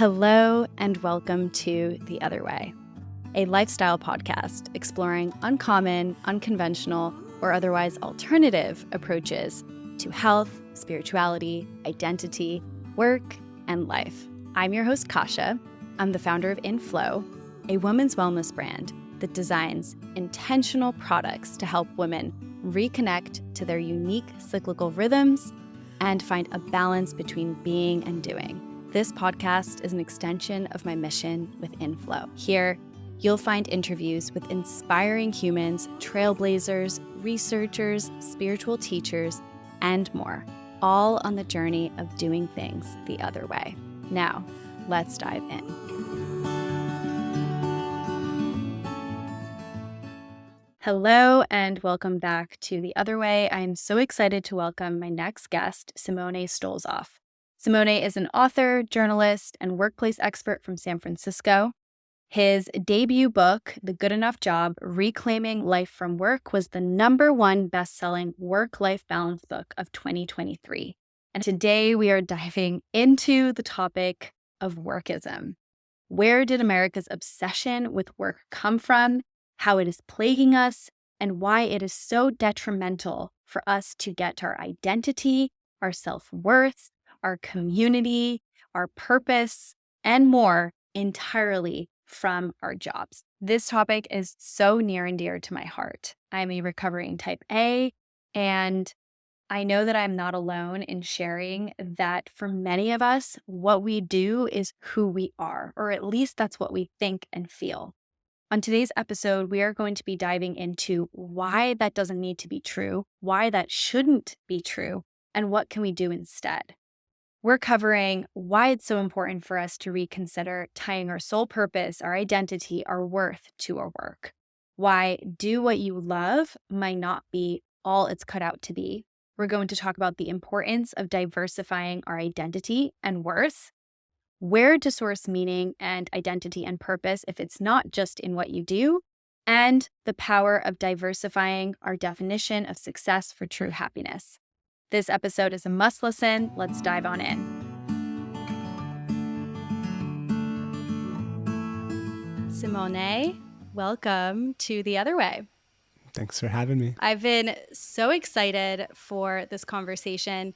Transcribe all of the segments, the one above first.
Hello and welcome to The Other Way, a lifestyle podcast exploring uncommon, unconventional, or otherwise alternative approaches to health, spirituality, identity, work, and life. I'm your host, Kasha. I'm the founder of InFlow, a women's wellness brand that designs intentional products to help women reconnect to their unique cyclical rhythms and find a balance between being and doing. This podcast is an extension of my mission with InFlow. Here, you'll find interviews with inspiring humans, trailblazers, researchers, spiritual teachers, and more, all on the journey of doing things the other way. Now, let's dive in. Hello and welcome back to The Other Way. I am so excited to welcome my next guest, Simone Stolzoff. Simone is an author, journalist, and workplace expert from San Francisco. His debut book, The Good Enough Job: Reclaiming Life from Work, was the #1 best-selling work-life balance book of 2023. And today we are diving into the topic of workism. Where did America's obsession with work come from, how it is plaguing us, and why it is so detrimental for us to get our identity, our self-worth, our community, our purpose, and more entirely from our jobs. This topic is so near and dear to my heart. I'm a recovering type A, and I know that I'm not alone in sharing that for many of us, what we do is who we are, or at least that's what we think and feel. On today's episode, we are going to be diving into why that doesn't need to be true, why that shouldn't be true, and what can we do instead. We're covering why it's so important for us to reconsider tying our sole purpose, our identity, our worth to our work. Why do what you love might not be all it's cut out to be. We're going to talk about the importance of diversifying our identity and worth, where to source meaning and identity and purpose if it's not just in what you do, and the power of diversifying our definition of success for true happiness. This episode is a must listen. Let's dive on in. Simone, welcome to The Other Way. Thanks for having me. I've been so excited for this conversation.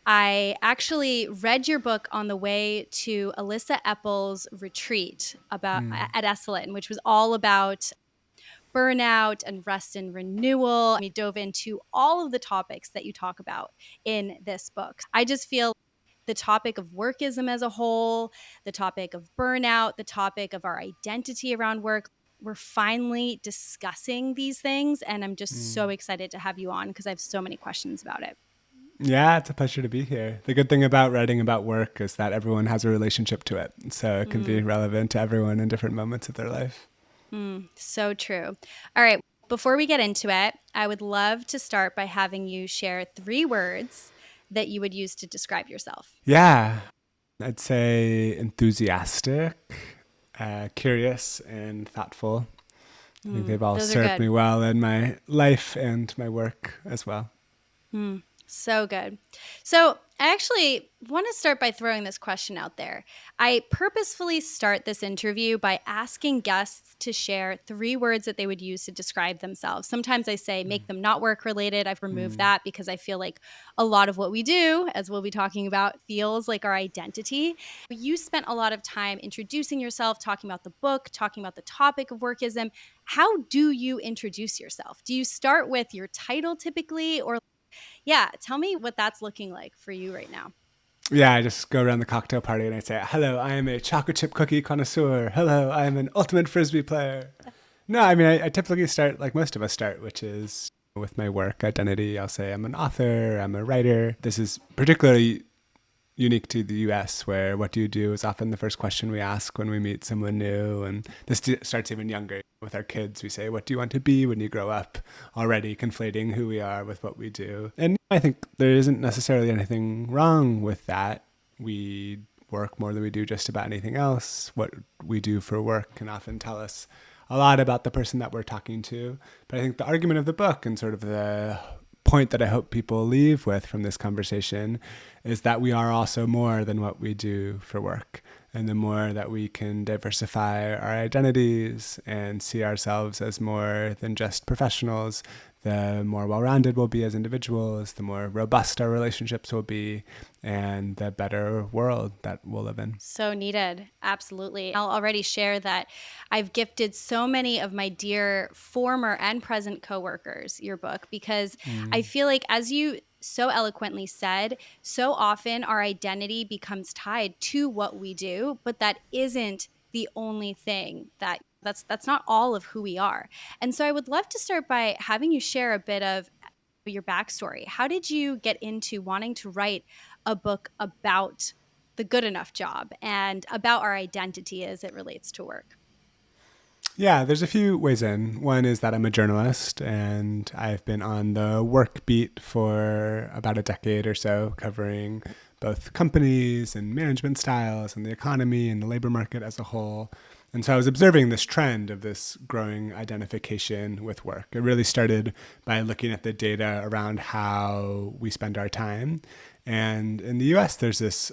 I actually read your book on the way to Alyssa Eppel's retreat at Esalen, which was all about burnout and rest and renewal. We dove into all of the topics that you talk about in this book. I just feel the topic of workism as a whole, the topic of burnout, the topic of our identity around work, we're finally discussing these things. And I'm just so excited to have you on because I have so many questions about it. Yeah, it's a pleasure to be here. The good thing about writing about work is that everyone has a relationship to it. So it can be relevant to everyone in different moments of their life. So true. All right. Before we get into it, I would love to start by having you share 3 words that you would use to describe yourself. Yeah, I'd say enthusiastic, curious, and thoughtful. I think they've all served me well in my life and my work as well. So good. So I actually want to start by throwing this question out there. I purposefully start this interview by asking guests to share 3 words that they would use to describe themselves. Sometimes I say make them not work related. I've removed that because I feel like a lot of what we do, as we'll be talking about, feels like our identity. But you spent a lot of time introducing yourself, talking about the book, talking about the topic of workism. How do you introduce yourself? Do you start with your title typically, or tell me what that's looking like for you right now. Yeah, I just go around the cocktail party and I say, hello, I am a chocolate chip cookie connoisseur. Hello, I am an ultimate Frisbee player. No, I mean, I typically start like most of us start, which is with my work identity. I'll say I'm an author, I'm a writer. This is particularly unique to the US, where what do you do is often the first question we ask when we meet someone new. And this starts even younger. With our kids, we say, what do you want to be when you grow up? Already conflating who we are with what we do. And I think there isn't necessarily anything wrong with that. We work more than we do just about anything else. What we do for work can often tell us a lot about the person that we're talking to. But I think the argument of the book and sort of the point that I hope people leave with from this conversation is that we are also more than what we do for work. And the more that we can diversify our identities and see ourselves as more than just professionals, the more well-rounded we'll be as individuals, the more robust our relationships will be, and the better world that we'll live in. So needed. Absolutely. I'll already share that I've gifted so many of my dear former and present coworkers your book because I feel like, as you so eloquently said, so often our identity becomes tied to what we do, but that isn't the only thing that's not all of who we are. And so I would love to start by having you share a bit of your backstory. How did you get into wanting to write a book about the good enough job and about our identity as it relates to work? Yeah, there's a few ways in. One is that I'm a journalist and I've been on the work beat for about a decade or so, covering both companies and management styles and the economy and the labor market as a whole. And so I was observing this trend of this growing identification with work. It really started by looking at the data around how we spend our time. And in the US, there's this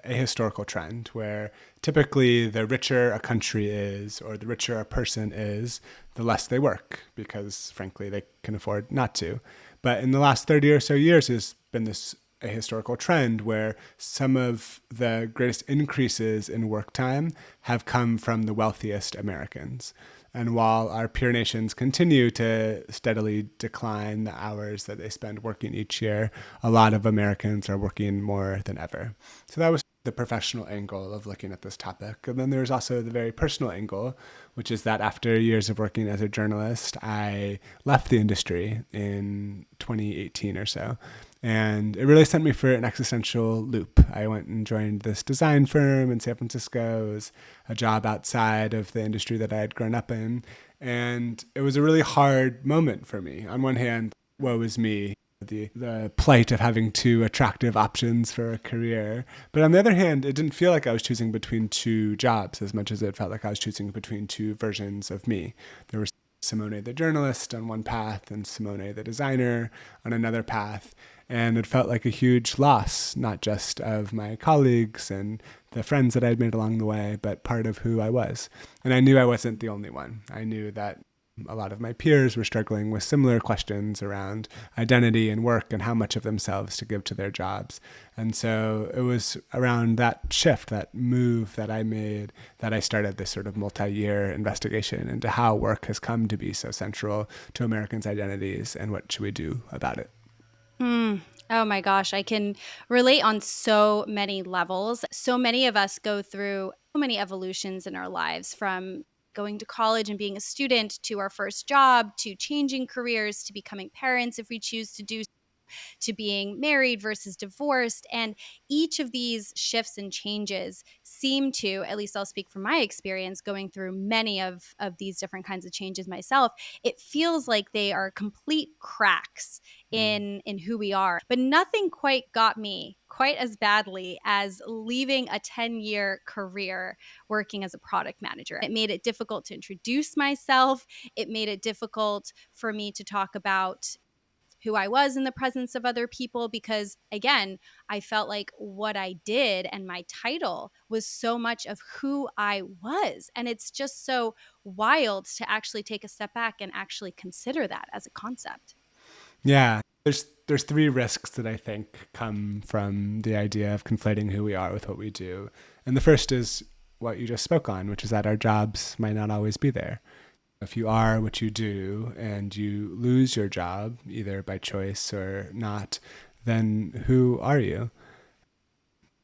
a historical trend where typically the richer a country is or the richer a person is, the less they work because, frankly, they can afford not to. But in the last 30 or so years, there's been this a historical trend where some of the greatest increases in work time have come from the wealthiest Americans. And while our peer nations continue to steadily decline the hours that they spend working each year, a lot of Americans are working more than ever. So that was the professional angle of looking at this topic. And then there's also the very personal angle, which is that after years of working as a journalist, I left the industry in 2018 or so. And it really sent me for an existential loop. I went and joined this design firm in San Francisco. It was a job outside of the industry that I had grown up in. And it was a really hard moment for me. On one hand, woe is me, the plight of having two attractive options for a career. But on the other hand, it didn't feel like I was choosing between two jobs as much as it felt like I was choosing between two versions of me. There was Simone the journalist on one path and Simone the designer on another path. And it felt like a huge loss, not just of my colleagues and the friends that I'd made along the way, but part of who I was. And I knew I wasn't the only one. I knew that a lot of my peers were struggling with similar questions around identity and work and how much of themselves to give to their jobs. And so it was around that shift, that move that I made, that I started this sort of multi-year investigation into how work has come to be so central to Americans' identities and what should we do about it. Oh my gosh, I can relate on so many levels. So many of us go through so many evolutions in our lives, from going to college and being a student to our first job to changing careers to becoming parents if we choose to do, to being married versus divorced. And each of these shifts and changes seem to, at least I'll speak from my experience going through many of these different kinds of changes myself, it feels like they are complete cracks in who we are. But nothing quite got me quite as badly as leaving a 10-year career working as a product manager. It made it difficult to introduce myself. It made it difficult for me to talk about who I was in the presence of other people because, again, I felt like what I did and my title was so much of who I was. And it's just so wild to actually take a step back and actually consider that as a concept. Yeah, there's three risks that I think come from the idea of conflating who we are with what we do. And the first is what you just spoke on, which is that our jobs might not always be there. If you are what you do and you lose your job, either by choice or not, then who are you?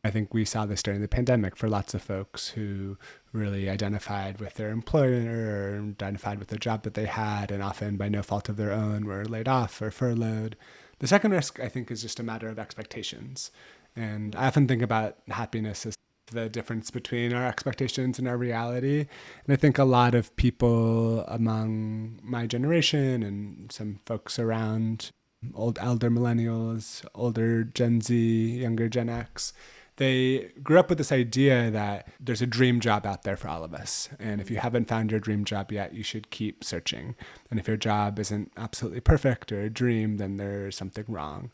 I think we saw this during the pandemic for lots of folks who really identified with their employer or identified with the job that they had, and often by no fault of their own were laid off or furloughed. The second risk, I think, is just a matter of expectations. And I often think about happiness as the difference between our expectations and our reality. And I think a lot of people among my generation and some folks around elder millennials, older Gen Z, younger Gen X, they grew up with this idea that there's a dream job out there for all of us. And if you haven't found your dream job yet, you should keep searching. And if your job isn't absolutely perfect or a dream, then there's something wrong.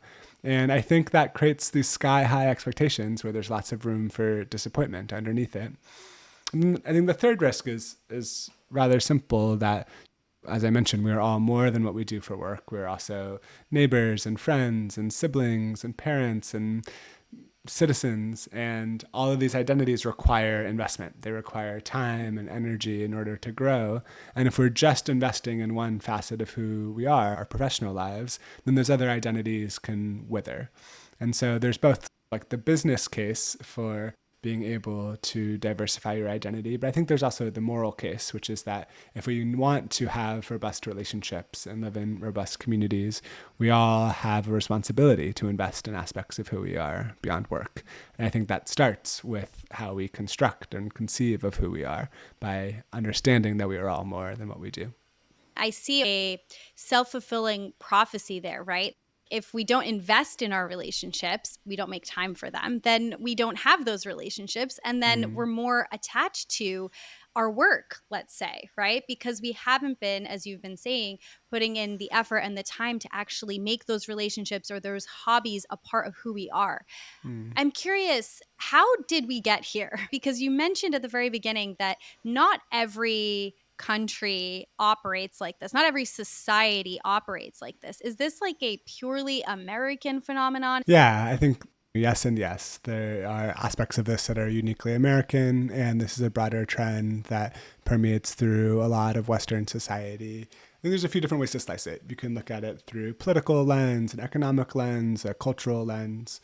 And I think that creates these sky high expectations where there's lots of room for disappointment underneath it. And I think the third risk is rather simple, that as I mentioned, we are all more than what we do for work. We're also neighbors and friends and siblings and parents and citizens, and all of these identities require investment. They require time and energy in order to grow. And if we're just investing in one facet of who we are, our professional lives, then those other identities can wither. And so there's both like the business case for being able to diversify your identity. But I think there's also the moral case, which is that if we want to have robust relationships and live in robust communities, we all have a responsibility to invest in aspects of who we are beyond work. And I think that starts with how we construct and conceive of who we are by understanding that we are all more than what we do. I see a self-fulfilling prophecy there, right? If we don't invest in our relationships, we don't make time for them, then we don't have those relationships. And then we're more attached to our work, let's say, right? Because we haven't been, as you've been saying, putting in the effort and the time to actually make those relationships or those hobbies a part of who we are. I'm curious, how did we get here? Because you mentioned at the very beginning that not every country operates like this. Not every society operates like this. Is this like a purely American phenomenon? Yeah, I think yes and yes. There are aspects of this that are uniquely American, and this is a broader trend that permeates through a lot of Western society. I think there's a few different ways to slice it. You can look at it through political lens, an economic lens, a cultural lens.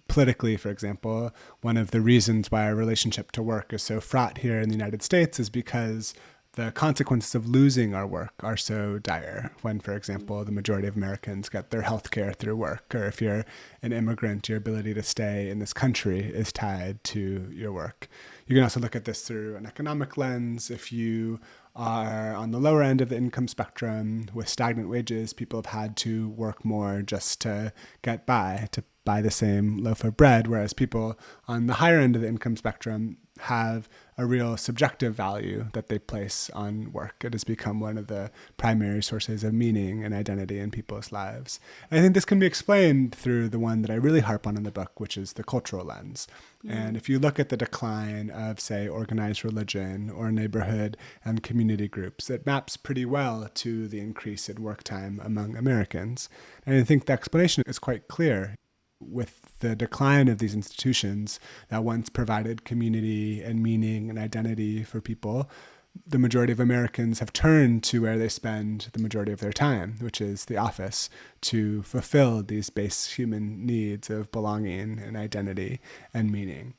Politically, for example, one of the reasons why our relationship to work is so fraught here in the United States is because the consequences of losing our work are so dire. When, for example, the majority of Americans get their health care through work, or if you're an immigrant, your ability to stay in this country is tied to your work. You can also look at this through an economic lens. If you are on the lower end of the income spectrum with stagnant wages, people have had to work more just to get by, to buy the same loaf of bread, whereas people on the higher end of the income spectrum have a real subjective value that they place on work. It has become one of the primary sources of meaning and identity in people's lives. And I think this can be explained through the one that I really harp on in the book, which is the cultural lens. And if you look at the decline of, say, organized religion or neighborhood and community groups, it maps pretty well to the increase in work time among Americans. And I think the explanation is quite clear. With the decline of these institutions that once provided community and meaning and identity for people, the majority of Americans have turned to where they spend the majority of their time, which is the office, to fulfill these base human needs of belonging and identity and meaning.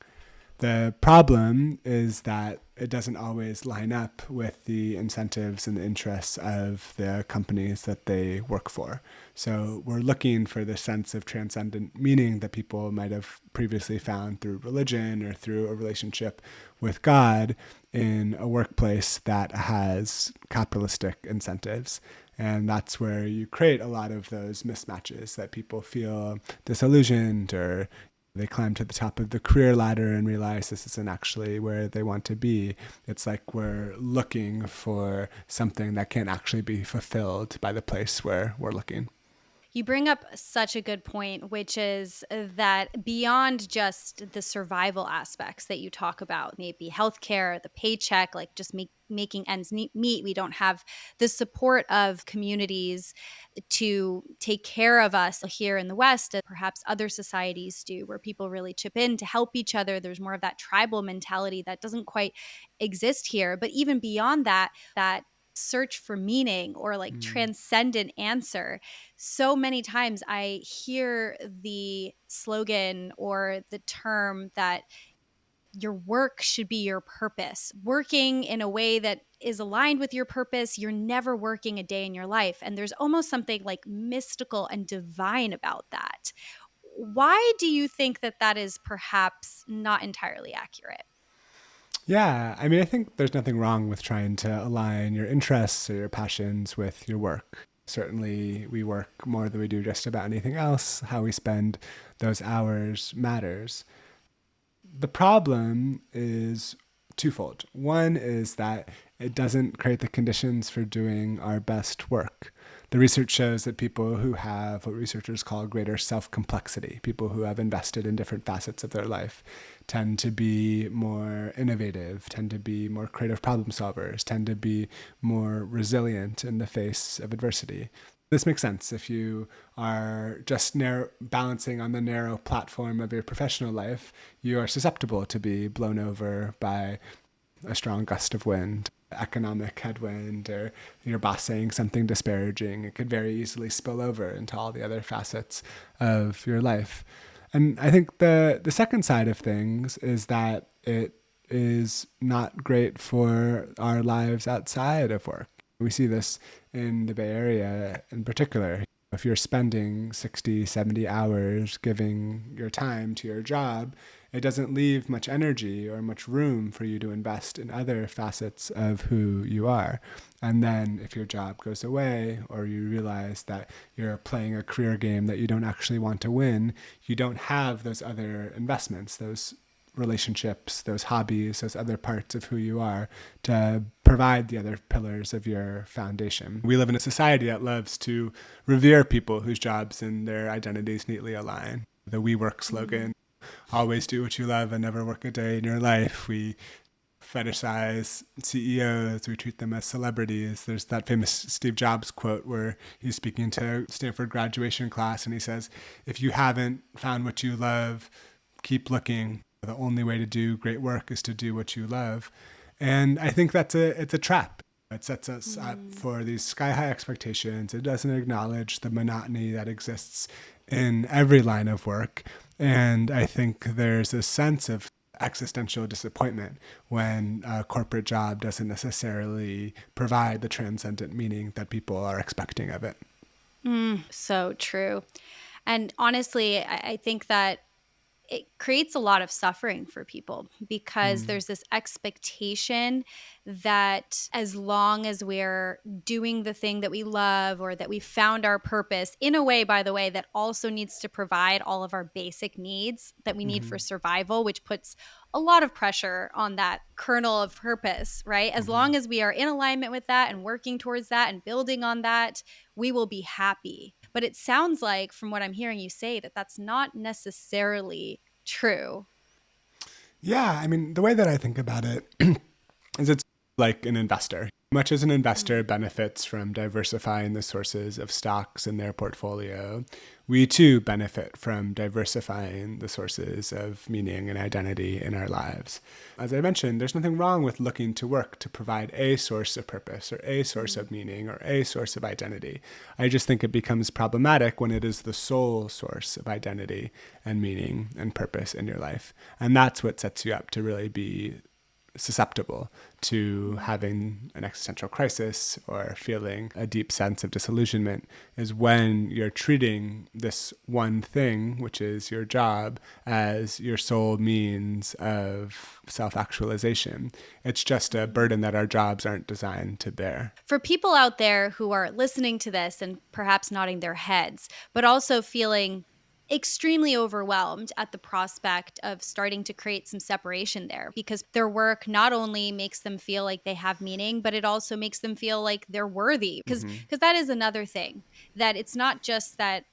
The problem is that it doesn't always line up with the incentives and the interests of the companies that they work for. So we're looking for the sense of transcendent meaning that people might have previously found through religion or through a relationship with God in a workplace that has capitalistic incentives. And that's where you create a lot of those mismatches that people feel disillusioned, or they climb to the top of the career ladder and realize this isn't actually where they want to be. It's like we're looking for something that can't actually be fulfilled by the place where we're looking. You bring up such a good point, which is that beyond just the survival aspects that you talk about, maybe healthcare, the paycheck, like just making ends meet, we don't have the support of communities to take care of us here in the West, and perhaps other societies do, where people really chip in to help each other. There's more of that tribal mentality that doesn't quite exist here. But even beyond that, that search for meaning or like transcendent answer, so many times I hear the slogan or the term that your work should be your purpose. Working in a way that is aligned with your purpose, you're never working a day in your life. And there's almost something like mystical and divine about that. Why do you think that that is perhaps not entirely accurate? Yeah, I mean, I think there's nothing wrong with trying to align your interests or your passions with your work. Certainly, we work more than we do just about anything else. How we spend those hours matters. The problem is twofold. One is that it doesn't create the conditions for doing our best work. The research shows that people who have what researchers call greater self-complexity, people who have invested in different facets of their life, tend to be more innovative, tend to be more creative problem solvers, tend to be more resilient in the face of adversity. This makes sense. If you are just balancing on the narrow platform of your professional life, you are susceptible to be blown over by a strong gust of wind, economic headwind, or your boss saying something disparaging. It could very easily spill over into all the other facets of your life. And I think the second side of things is that it is not great for our lives outside of work. We see this in the Bay Area in particular. If you're spending 60, 70 hours giving your time to your job, it doesn't leave much energy or much room for you to invest in other facets of who you are. And then if your job goes away, or you realize that you're playing a career game that you don't actually want to win, you don't have those other investments, those relationships, those hobbies, those other parts of who you are to provide the other pillars of your foundation. We live in a society that loves to revere people whose jobs and their identities neatly align. The We Work slogan, always do what you love and never work a day in your life. We fetishize CEOs, we treat them as celebrities. There's that famous Steve Jobs quote where he's speaking to Stanford graduation class and he says, if you haven't found what you love, keep looking. The only way to do great work is to do what you love. And I think it's a trap. It sets us up for these sky-high expectations. It doesn't acknowledge the monotony that exists in every line of work. And I think there's a sense of existential disappointment when a corporate job doesn't necessarily provide the transcendent meaning that people are expecting of it. So true. And honestly, I think that it creates a lot of suffering for people because there's this expectation that as long as we're doing the thing that we love or that we found our purpose in a way, by the way, that also needs to provide all of our basic needs that we need for survival, which puts a lot of pressure on that kernel of purpose, right? As long as we are in alignment with that and working towards that and building on that, we will be happy. But it sounds like, from what I'm hearing you say, that that's not necessarily true. Yeah, I mean, the way that I think about it is it's like an investor. Much as an investor benefits from diversifying the sources of stocks in their portfolio, we too benefit from diversifying the sources of meaning and identity in our lives. As I mentioned, there's nothing wrong with looking to work to provide a source of purpose or a source of meaning or a source of identity. I just think it becomes problematic when it is the sole source of identity and meaning and purpose in your life. And that's what sets you up to really be susceptible to having an existential crisis or feeling a deep sense of disillusionment, is when you're treating this one thing, which is your job, as your sole means of self-actualization. It's just a burden that our jobs aren't designed to bear. For people out there who are listening to this and perhaps nodding their heads, but also feeling extremely overwhelmed at the prospect of starting to create some separation there, because their work not only makes them feel like they have meaning, but it also makes them feel like they're worthy. Because that is another thing, that it's not just that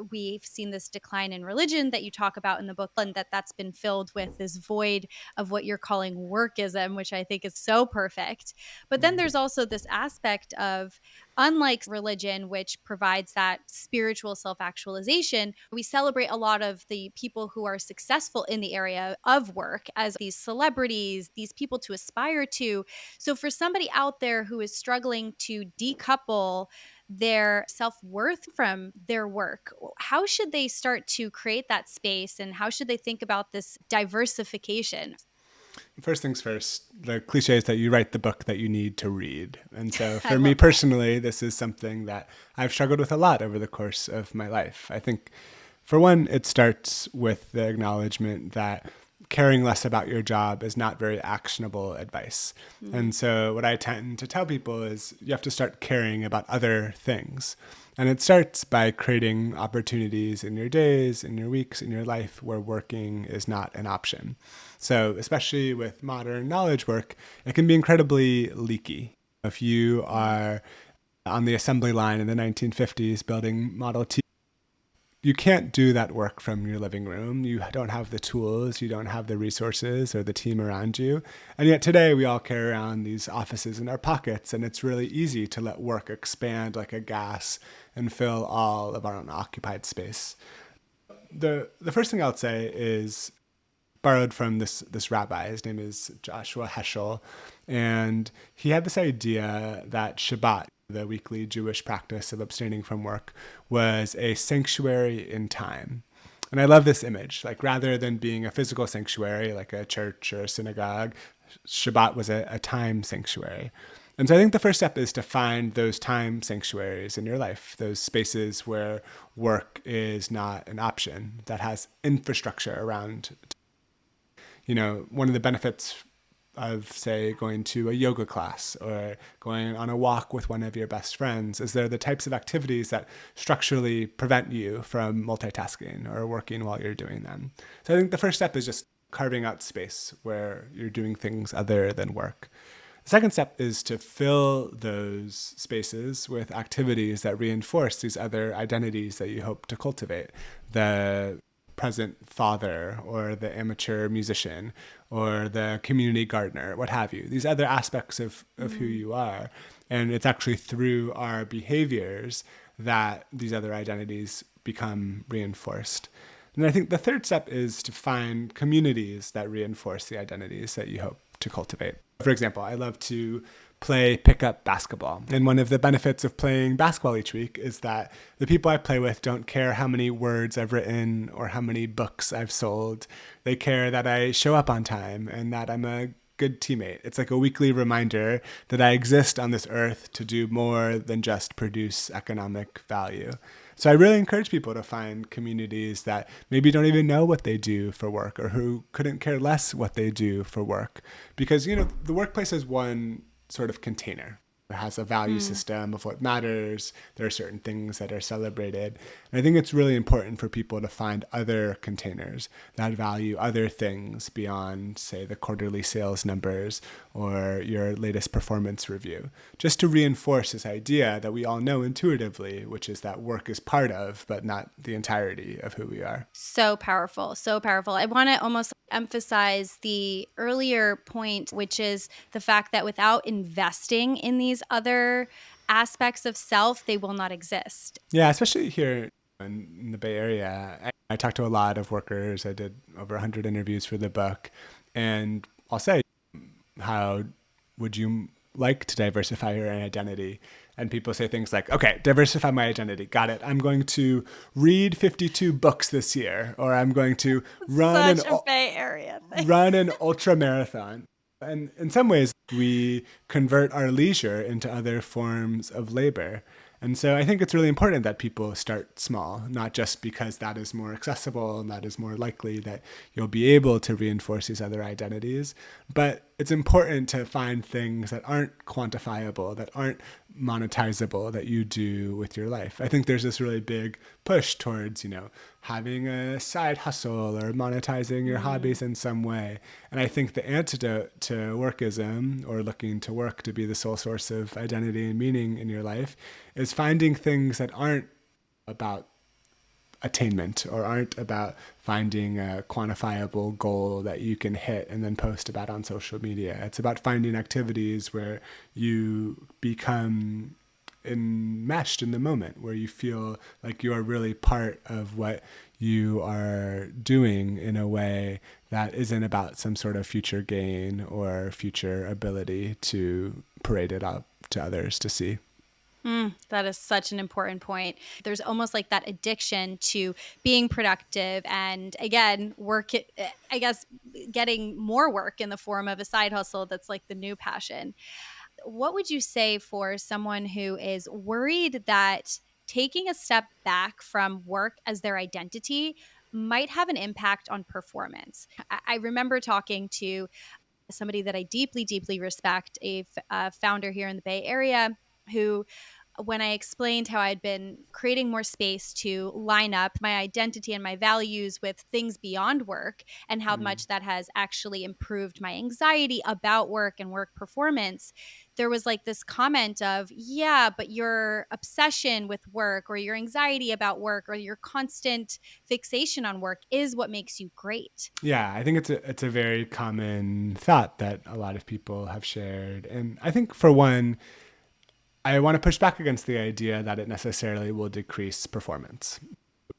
we've seen this decline in religion that you talk about in the book, and that's been filled with this void of what you're calling workism, which I think is so perfect. But then there's also this aspect of, unlike religion, which provides that spiritual self-actualization, we celebrate a lot of the people who are successful in the area of work as these celebrities, these people to aspire to. So for somebody out there who is struggling to decouple their self-worth from their work, how should they start to create that space, and how should they think about this diversification? First things first, the cliche is that you write the book that you need to read. And so I for me love that. personally, this is something that I've struggled with a lot over the course of my life. I think, for one, it starts with the acknowledgement that caring less about your job is not very actionable advice. And so what I tend to tell people is you have to start caring about other things. And it starts by creating opportunities in your days, in your weeks, in your life where working is not an option. So especially with modern knowledge work, it can be incredibly leaky. If you are on the assembly line in the 1950s building Model T. You can't do that work from your living room. You don't have the tools, you don't have the resources or the team around you. And yet today we all carry around these offices in our pockets, and it's really easy to let work expand like a gas and fill all of our unoccupied space. The first thing I'll say is borrowed from this rabbi. His name is Joshua Heschel, and he had this idea that Shabbat, the weekly Jewish practice of abstaining from work, was a sanctuary in time. And I love this image. Like, rather than being a physical sanctuary like a church or a synagogue, Shabbat was a time sanctuary. And so I think the first step is to find those time sanctuaries in your life, those spaces where work is not an option, that has infrastructure around. One of the benefits of, say, going to a yoga class or going on a walk with one of your best friends is they're the types of activities that structurally prevent you from multitasking or working while you're doing them. So I think the first step is just carving out space where you're doing things other than work. The second step is to fill those spaces with activities that reinforce these other identities that you hope to cultivate. The present father or the amateur musician or the community gardener, what have you, these other aspects of who you are. And it's actually through our behaviors that these other identities become reinforced. And I think the third step is to find communities that reinforce the identities that you hope to cultivate. For example, I love to play pickup basketball. And one of the benefits of playing basketball each week is that the people I play with don't care how many words I've written or how many books I've sold. They care that I show up on time and that I'm a good teammate. It's like a weekly reminder that I exist on this earth to do more than just produce economic value. So I really encourage people to find communities that maybe don't even know what they do for work or who couldn't care less what they do for work. Because, the workplace is one sort of container. It has a value system of what matters. There are certain things that are celebrated. And I think it's really important for people to find other containers that value other things beyond, say, the quarterly sales numbers or your latest performance review, just to reinforce this idea that we all know intuitively, which is that work is part of, but not the entirety of who we are. So powerful, so powerful. I want to almost emphasize the earlier point, which is the fact that without investing in these other aspects of self, they will not exist. Yeah, especially here in the Bay Area. I talked to a lot of workers. I did over 100 interviews for the book. And I'll say, how would you like to diversify your identity? And people say things like, okay, diversify my identity. Got it. I'm going to read 52 books this year, or I'm going to run Such a Bay Area thing. run an ultra marathon. And in some ways, we convert our leisure into other forms of labor. And so I think it's really important that people start small, not just because that is more accessible and that is more likely that you'll be able to reinforce these other identities, but it's important to find things that aren't quantifiable, that aren't monetizable, that you do with your life. I think there's this really big push towards, having a side hustle or monetizing your hobbies in some way. And I think the antidote to workism, or looking to work to be the sole source of identity and meaning in your life, is finding things that aren't about attainment or aren't about finding a quantifiable goal that you can hit and then post about on social media. It's about finding activities where you become enmeshed in the moment, where you feel like you are really part of what you are doing in a way that isn't about some sort of future gain or future ability to parade it up to others to see. That is such an important point. There's almost like that addiction to being productive and, again, I guess, getting more work in the form of a side hustle that's like the new passion. What would you say for someone who is worried that taking a step back from work as their identity might have an impact on performance? I remember talking to somebody that I deeply, deeply respect, a founder here in the Bay Area, who when I explained how I'd been creating more space to line up my identity and my values with things beyond work, and how much that has actually improved my anxiety about work and work performance, there was like this comment of, yeah, but your obsession with work or your anxiety about work or your constant fixation on work is what makes you great. Yeah, I think it's a very common thought that a lot of people have shared. And I think for one, I want to push back against the idea that it necessarily will decrease performance.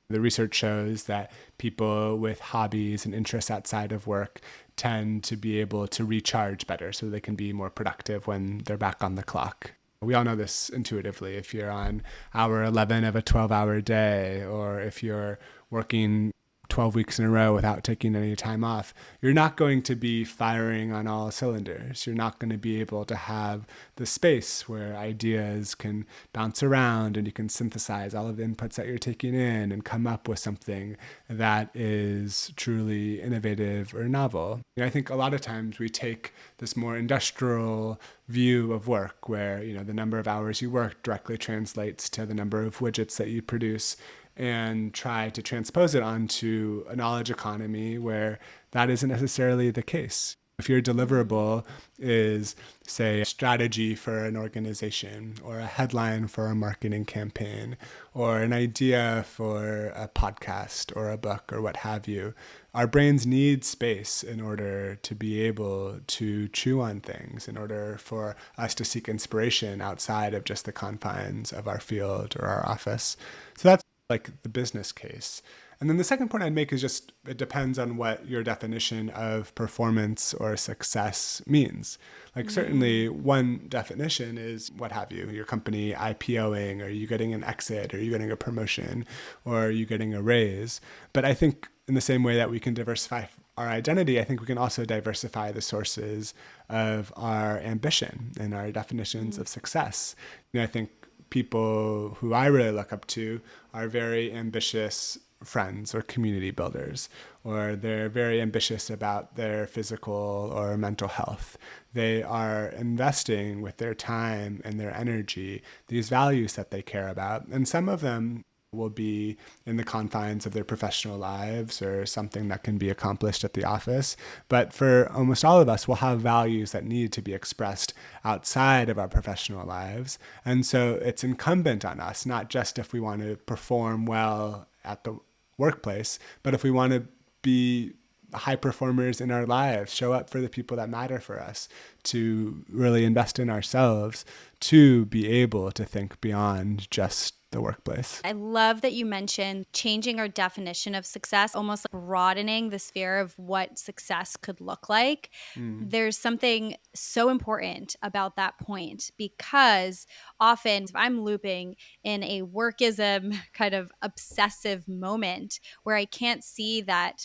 The research shows that people with hobbies and interests outside of work tend to be able to recharge better so they can be more productive when they're back on the clock. We all know this intuitively. If you're on hour 11 of a 12-hour day, or if you're working 12 weeks in a row without taking any time off, you're not going to be firing on all cylinders. You're not going to be able to have the space where ideas can bounce around and you can synthesize all of the inputs that you're taking in and come up with something that is truly innovative or novel. I think a lot of times we take this more industrial view of work where, the number of hours you work directly translates to the number of widgets that you produce, and try to transpose it onto a knowledge economy where that isn't necessarily the case. If your deliverable is, say, a strategy for an organization, or a headline for a marketing campaign, or an idea for a podcast or a book or what have you, our brains need space in order to be able to chew on things, in order for us to seek inspiration outside of just the confines of our field or our office. So that's like the business case. And then the second point I'd make is just, it depends on what your definition of performance or success means. Like certainly one definition is what have you, your company IPOing, or you getting an exit, or you getting a promotion, or are you getting a raise. But I think in the same way that we can diversify our identity, I think we can also diversify the sources of our ambition and our definitions of success. I think people who I really look up to are very ambitious friends or community builders, or they're very ambitious about their physical or mental health. They are investing with their time and their energy these values that they care about. And some of them will be in the confines of their professional lives or something that can be accomplished at the office. But for almost all of us, we'll have values that need to be expressed outside of our professional lives. And so it's incumbent on us, not just if we want to perform well at the workplace, but if we want to be high performers in our lives, show up for the people that matter for us, to really invest in ourselves, to be able to think beyond just the workplace. I love that you mentioned changing our definition of success, almost like broadening the sphere of what success could look like. There's something so important about that point, because often if I'm looping in a workism kind of obsessive moment where I can't see that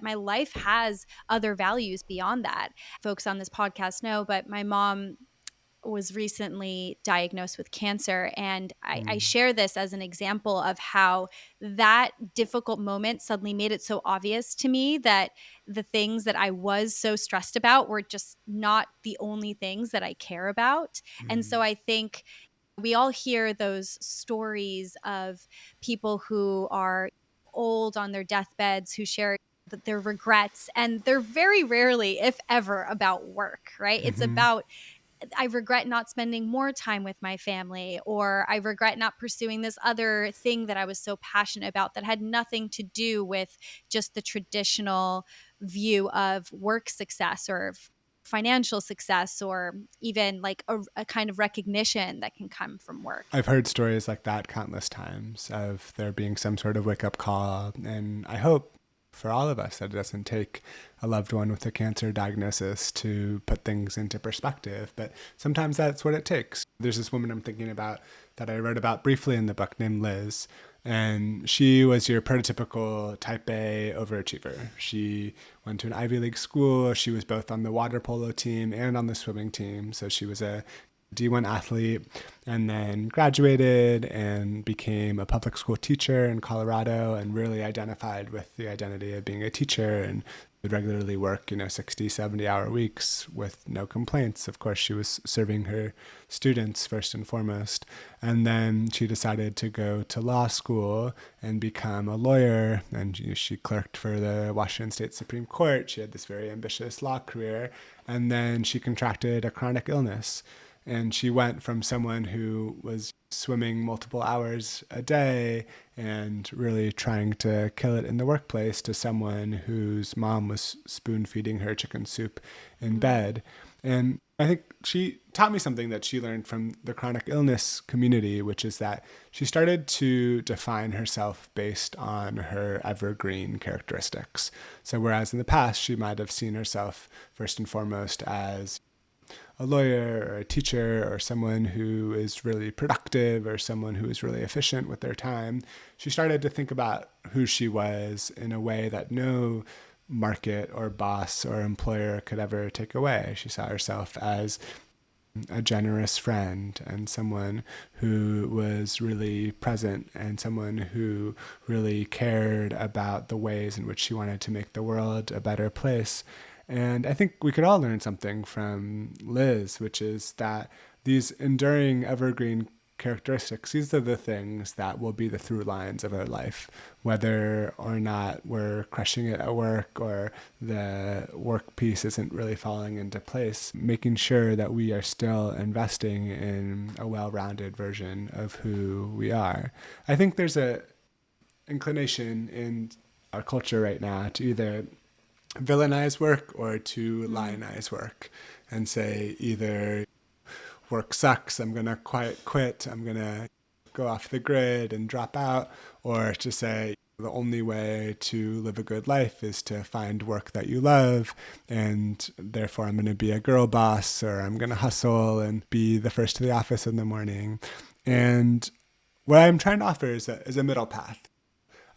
my life has other values beyond that. Folks on this podcast know, but my mom was recently diagnosed with cancer. And I share this as an example of how that difficult moment suddenly made it so obvious to me that the things that I was so stressed about were just not the only things that I care about. And so I think we all hear those stories of people who are old on their deathbeds who share their regrets, and they're very rarely, if ever, about work, right? It's about, I regret not spending more time with my family, or I regret not pursuing this other thing that I was so passionate about that had nothing to do with just the traditional view of work success or financial success, or even like a kind of recognition that can come from work. I've heard stories like that countless times of there being some sort of wake-up call, and I hope for all of us that it doesn't take a loved one with a cancer diagnosis to put things into perspective, but sometimes that's what it takes. There's this woman I'm thinking about that I wrote about briefly in the book named Liz, and she was your prototypical type A overachiever. She went to an Ivy League school. She was both on the water polo team and on the swimming team, so she was a D1 athlete, and then graduated and became a public school teacher in Colorado, and really identified with the identity of being a teacher and would regularly work, 60, 70-hour weeks with no complaints. Of course, she was serving her students first and foremost. And then she decided to go to law school and become a lawyer. And she clerked for the Washington State Supreme Court. She had this very ambitious law career. And then she contracted a chronic illness. And she went from someone who was swimming multiple hours a day and really trying to kill it in the workplace to someone whose mom was spoon feeding her chicken soup in bed. And I think she taught me something that she learned from the chronic illness community, which is that she started to define herself based on her evergreen characteristics. So whereas in the past, she might have seen herself first and foremost as a lawyer or a teacher or someone who is really productive or someone who is really efficient with their time, she started to think about who she was in a way that no market or boss or employer could ever take away. She saw herself as a generous friend and someone who was really present and someone who really cared about the ways in which she wanted to make the world a better place. And I think we could all learn something from Liz, which is that these enduring evergreen characteristics, these are the things that will be the through lines of our life, whether or not we're crushing it at work or the work piece isn't really falling into place, making sure that we are still investing in a well-rounded version of who we are. I think there's a inclination in our culture right now to either villainize work or to lionize work and say either work sucks, I'm going to quit, I'm going to go off the grid and drop out, or to say the only way to live a good life is to find work that you love, and therefore I'm going to be a girl boss, or I'm going to hustle and be the first to the office in the morning. And what I'm trying to offer is a middle path,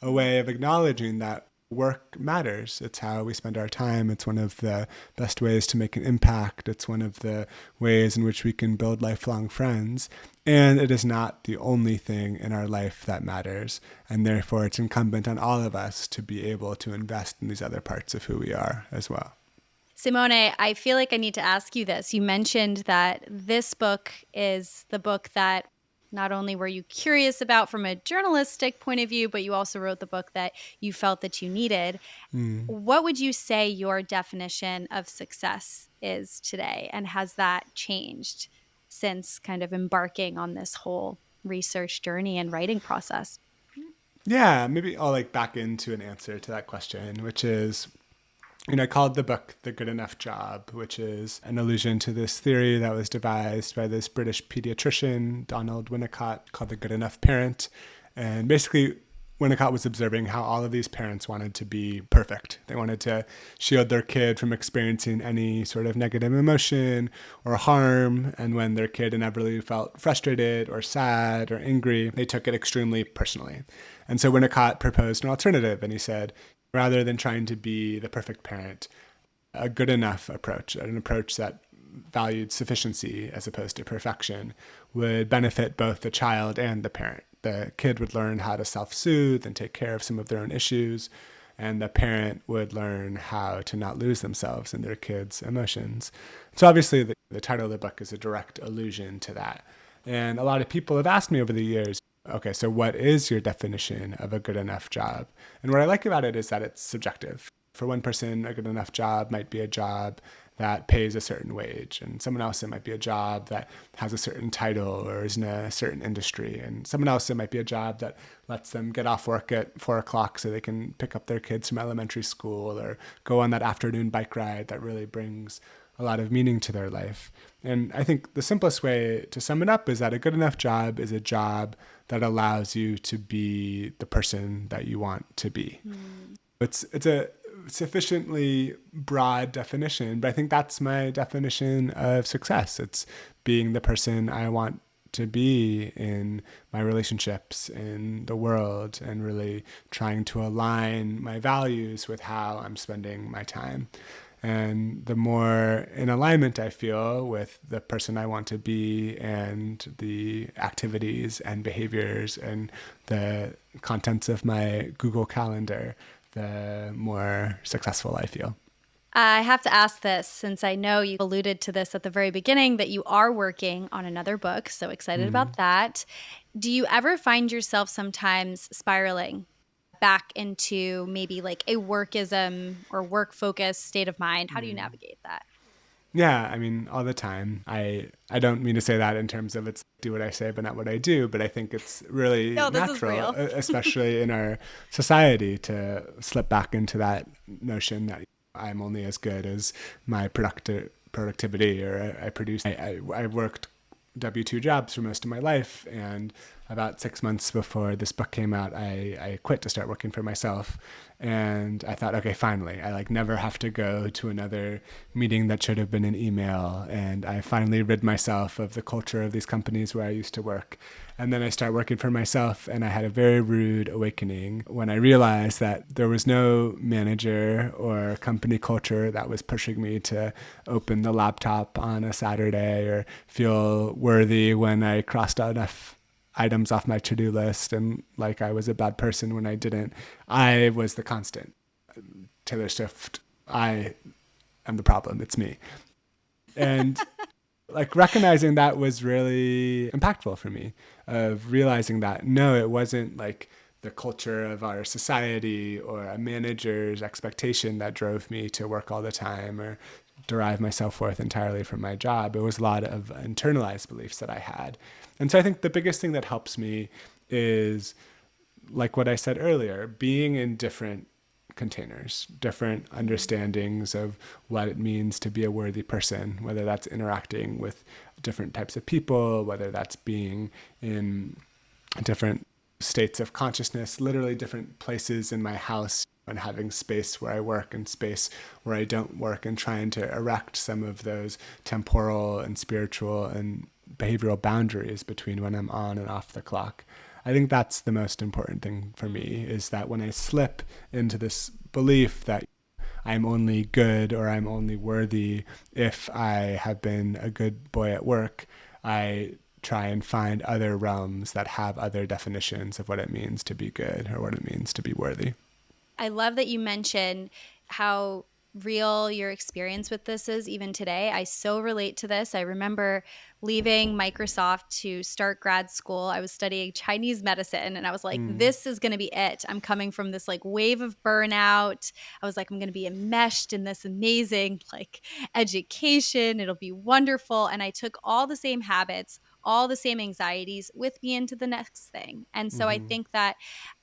a way of acknowledging that work matters. It's how we spend our time. It's one of the best ways to make an impact. It's one of the ways in which we can build lifelong friends. And it is not the only thing in our life that matters. And therefore, it's incumbent on all of us to be able to invest in these other parts of who we are as well. Simone, I feel like I need to ask you this. You mentioned that this book is the book that not only were you curious about from a journalistic point of view, but you also wrote the book that you felt that you needed. What would you say your definition of success is today? And has that changed since kind of embarking on this whole research journey and writing process? Yeah, maybe I'll back into an answer to that question, which is, I called the book The Good Enough Job, which is an allusion to this theory that was devised by this British pediatrician, Donald Winnicott, called The Good Enough Parent. And basically, Winnicott was observing how all of these parents wanted to be perfect. They wanted to shield their kid from experiencing any sort of negative emotion or harm. And when their kid inevitably felt frustrated or sad or angry, they took it extremely personally. And so Winnicott proposed an alternative, and he said, rather than trying to be the perfect parent, a good enough approach, an approach that valued sufficiency as opposed to perfection, would benefit both the child and the parent. The kid would learn how to self-soothe and take care of some of their own issues, and the parent would learn how to not lose themselves in their kids' emotions. So obviously the title of the book is a direct allusion to that. And a lot of people have asked me over the years, okay, so what is your definition of a good enough job? And what I like about it is that it's subjective. For one person, a good enough job might be a job that pays a certain wage. And someone else, it might be a job that has a certain title or is in a certain industry. And someone else, it might be a job that lets them get off work at 4 o'clock so they can pick up their kids from elementary school or go on that afternoon bike ride that really brings a lot of meaning to their life. And I think the simplest way to sum it up is that a good enough job is a job that allows you to be the person that you want to be. It's a sufficiently broad definition, but I think that's my definition of success. It's being the person I want to be in my relationships, in the world, and really trying to align my values with how I'm spending my time. And the more in alignment I feel with the person I want to be and the activities and behaviors and the contents of my Google Calendar, the more successful I feel. I have to ask this since I know you alluded to this at the very beginning that you are working on another book. So excited about that. Do you ever find yourself sometimes spiraling back into maybe like a workism or work focused state of mind? How do you navigate that? Yeah, I mean, all the time. I don't mean to say that in terms of it's do what I say, but not what I do. But I think it's really No, this is natural, real. especially in our society, to slip back into that notion that I'm only as good as my productivity or I produce. I worked W-2 jobs for most of my life, and about 6 months before this book came out, I quit to start working for myself. And I thought, okay, finally, I like never have to go to another meeting that should have been an email. And I finally rid myself of the culture of these companies where I used to work. And then I started working for myself, and I had a very rude awakening when I realized that there was no manager or company culture that was pushing me to open the laptop on a Saturday or feel worthy when I crossed out enough items off my to-do list and like I was a bad person when I didn't. I was the constant. Taylor Swift, I am the problem. It's me. And like recognizing that was really impactful for me, of realizing that no, it wasn't like the culture of our society or a manager's expectation that drove me to work all the time or derive my self-worth entirely from my job. It was a lot of internalized beliefs that I had. And so I think the biggest thing that helps me is, like what I said earlier, being in different containers, different understandings of what it means to be a worthy person, whether that's interacting with different types of people, whether that's being in different states of consciousness, literally different places in my house, and having space where I work and space where I don't work, and trying to erect some of those temporal and spiritual and behavioral boundaries between when I'm on and off the clock. I think that's the most important thing for me, is that when I slip into this belief that I'm only good or I'm only worthy if I have been a good boy at work, I try and find other realms that have other definitions of what it means to be good or what it means to be worthy. I love that you mentioned how real your experience with this is even today. I so relate to this. I remember leaving Microsoft to start grad school. I was studying Chinese medicine and I was like, this is going to be it. I'm coming from this like wave of burnout. I was like, I'm going to be enmeshed in this amazing like education. It'll be wonderful. And I took all the same habits, all the same anxieties with me into the next thing. And so I think that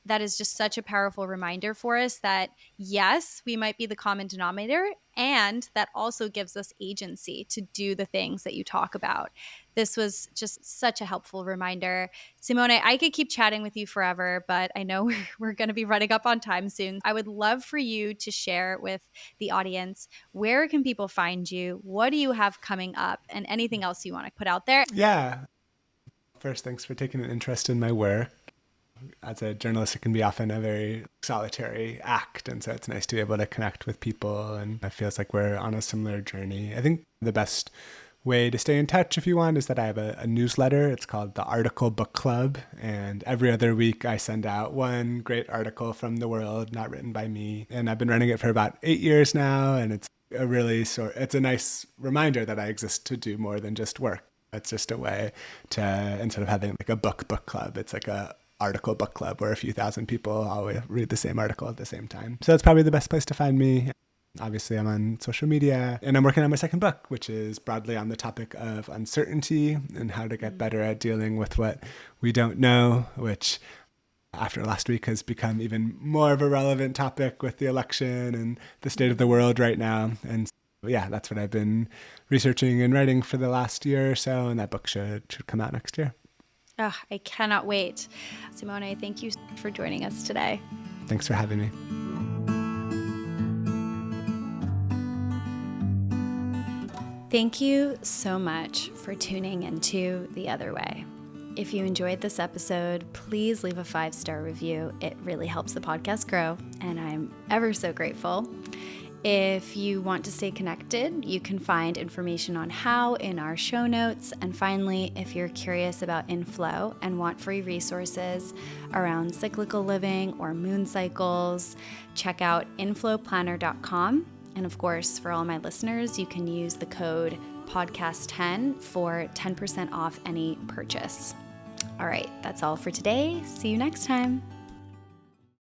that is just such a powerful reminder for us that yes, we might be the common denominator, and that also gives us agency to do the things that you talk about. This was just such a helpful reminder. Simone, I could keep chatting with you forever, but I know we're going to be running up on time soon. I would love for you to share with the audience, where can people find you? What do you have coming up? And anything else you want to put out there? Yeah. First, thanks for taking an interest in my work. As a journalist, it can be often a very solitary act. And so it's nice to be able to connect with people. And it feels like we're on a similar journey. I think the best way to stay in touch, if you want, is that I have a newsletter. It's called the Article Book Club. And every other week I send out one great article from the world, not written by me. And I've been running it for about 8 years now. And it's it's a nice reminder that I exist to do more than just work. It's just a way to, instead of having like a book club, it's like a article book club where a few thousand people all read the same article at the same time. So that's probably the best place to find me. Obviously, I'm on social media, and I'm working on my second book, which is broadly on the topic of uncertainty and how to get better at dealing with what we don't know, which after last week has become even more of a relevant topic with the election and the state of the world right now. And yeah, that's what I've been researching and writing for the last year or so, and that book should come out next year. Oh, I cannot wait. Simone, thank you for joining us today. Thanks for having me. Thank you so much for tuning into The Other Way. If you enjoyed this episode, please leave a 5-star review. It really helps the podcast grow, and I'm ever so grateful. If you want to stay connected, you can find information on how in our show notes. And finally, if you're curious about inflow and want free resources around cyclical living or moon cycles, check out inflowplanner.com. And of course, for all my listeners, you can use the code podcast10 for 10% off any purchase. All right, that's all for today. See you next time.